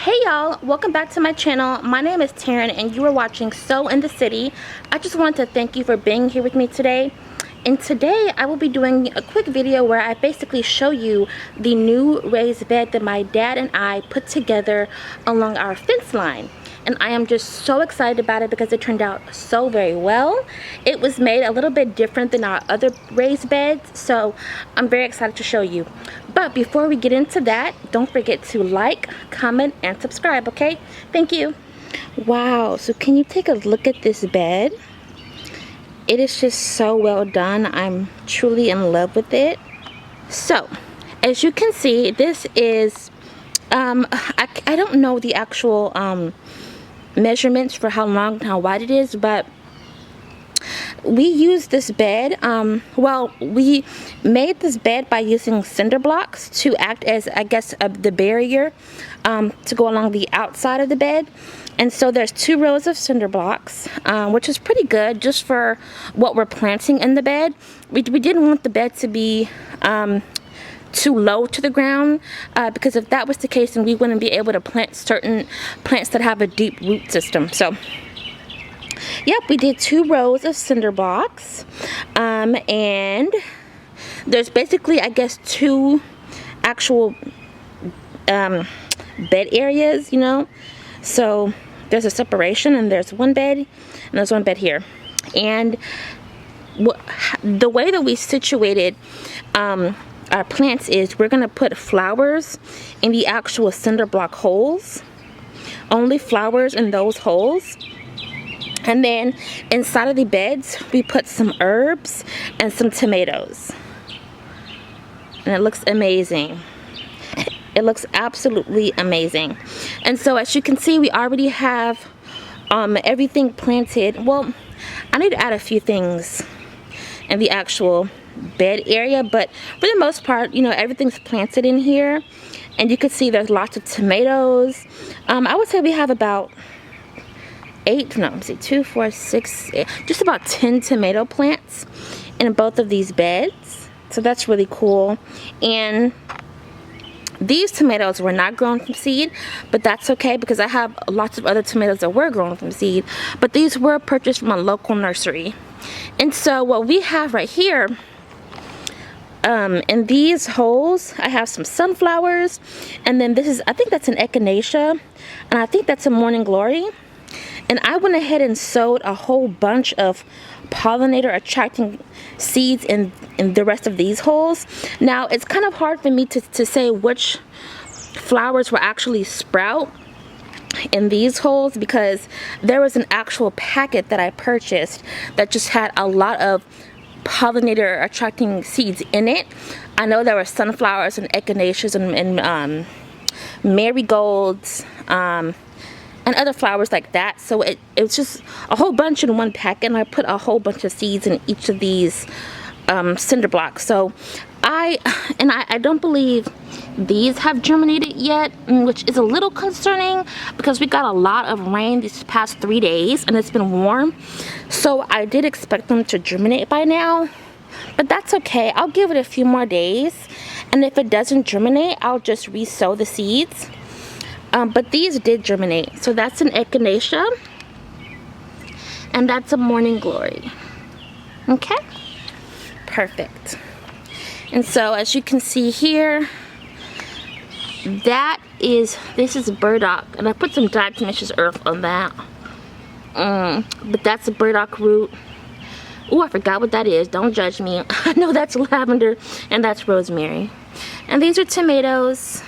Hey y'all, welcome back to my channel. My name is Taryn and you are watching Sew in the City. I just wanted to thank you for being here with me today. And today I will be doing a quick video where I basically show you the new raised bed that my dad and I put together along our fence line. And I am just so excited about it because it turned out so very well. It was made a little bit different than our other raised beds, so I'm very excited to show you. But before we get into that, don't forget to like, comment, and subscribe, okay? Thank you. Wow, so can you take a look at this bed? It is just so well done. I'm truly in love with it. So, as you can see, this is, I don't know the actual measurements for how long and how wide it is, but we used this bed, well, we made this bed by using cinder blocks to act as, I guess, the barrier to go along the outside of the bed. And so there's 2 rows of cinder blocks, which is pretty good just for what we're planting in the bed. We didn't want the bed to be too low to the ground, because if that was the case, then we wouldn't be able to plant certain plants that have a deep root system. So yep, we did 2 rows of cinder blocks, and there's basically, I guess, 2 actual bed areas, you know. So there's a separation, and there's one bed, and there's one bed here. And the way that we situated our plants is we're gonna put flowers in the actual cinder block holes, only flowers in those holes. And then inside of the beds we put some herbs and some tomatoes, and it looks amazing. It looks absolutely amazing. And so as you can see, we already have everything planted. Well, I need to add a few things in the actual bed area, but for the most part, you know, everything's planted in here. And you can see there's lots of tomatoes. I would say we have about 2, 4, 6, just about 10 tomato plants in both of these beds. So that's really cool. And these tomatoes were not grown from seed, but that's okay because I have lots of other tomatoes that were grown from seed, but these were purchased from a local nursery. And so what we have right here, in these holes, I have some sunflowers, and then this is, I think that's an echinacea, and I think that's a morning glory. And I went ahead and sowed a whole bunch of pollinator attracting seeds in the rest of these holes. Now it's kind of hard for me to say which flowers will actually sprout in these holes, because there was an actual packet that I purchased that just had a lot of pollinator attracting seeds in it. I know there were sunflowers and echinaceas and marigolds, and other flowers like that. So it was just a whole bunch in one packet, and I put a whole bunch of seeds in each of these cinder blocks. So I don't believe these have germinated yet, which is a little concerning because we got a lot of rain these past 3 days and it's been warm. So I did expect them to germinate by now, but that's okay. I'll give it a few more days, and if it doesn't germinate, I'll just re-sow the seeds. But these did germinate. So that's an echinacea, and that's a morning glory. Okay, perfect. And so as you can see here, this is burdock, and I put some diatomaceous earth on that. But that's a burdock root. Oh, I forgot what that is. Don't judge me. I know that's lavender, and that's rosemary. And these are tomatoes.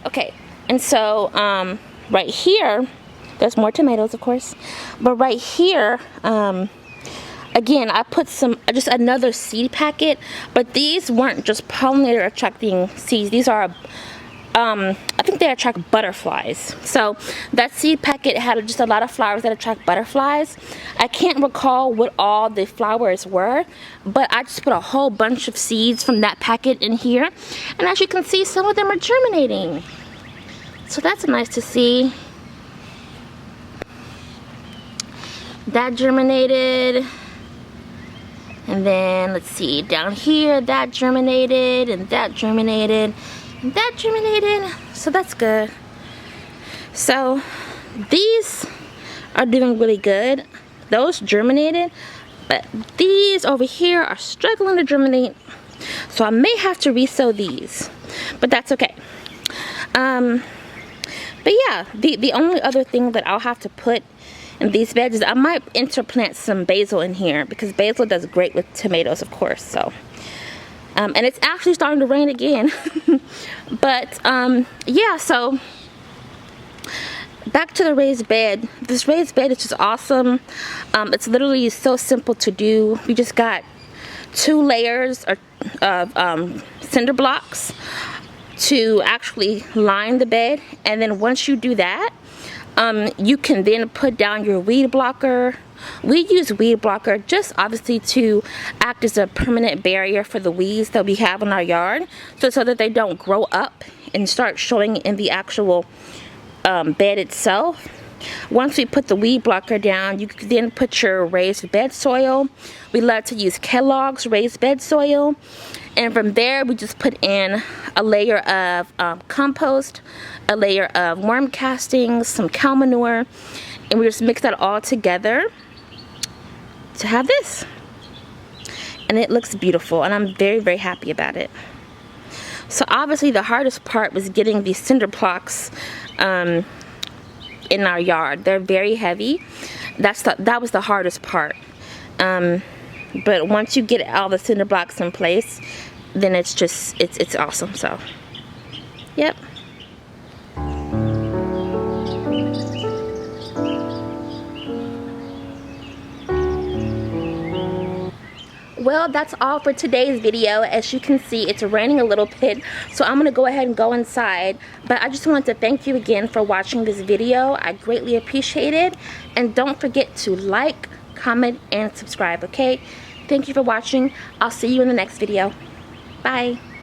Okay. And so right here, there's more tomatoes, of course, but right here, again, I put just another seed packet, but these weren't just pollinator attracting seeds. These are, I think they attract butterflies. So that seed packet had just a lot of flowers that attract butterflies. I can't recall what all the flowers were, but I just put a whole bunch of seeds from that packet in here. And as you can see, some of them are germinating. So that's nice to see. That germinated. And then let's see, down here that germinated, and that germinated, and that germinated. So that's good. So these are doing really good. Those germinated, but these over here are struggling to germinate. So I may have to resow these, but that's okay. But yeah, the only other thing that I'll have to put in these beds is I might interplant some basil in here, because basil does great with tomatoes, of course. So and it's actually starting to rain again. But yeah, so back to the raised bed. This raised bed is just awesome. It's literally so simple to do. We just got 2 layers of cinder blocks to actually line the bed, and then once you do that, you can then put down your weed blocker. We use weed blocker just obviously to act as a permanent barrier for the weeds that we have in our yard, so that they don't grow up and start showing in the actual bed itself. Once we put the weed blocker down, you can then put your raised bed soil. We love to use Kellogg's raised bed soil, and from there we just put in a layer of compost, a layer of worm castings, some cow manure, and we just mix that all together to have this, and it looks beautiful, and I'm very, very happy about it. So obviously the hardest part was getting these cinder blocks in our yard. They're very heavy. That was the hardest part. But once you get all the cinder blocks in place, then it's just it's awesome. So yep. Well, that's all for today's video. As you can see, it's raining a little bit, so I'm gonna go ahead and go inside. But I just wanted to thank you again for watching this video. I greatly appreciate it, and don't forget to like, comment, and subscribe. Okay, thank you for watching. I'll see you in the next video. Bye.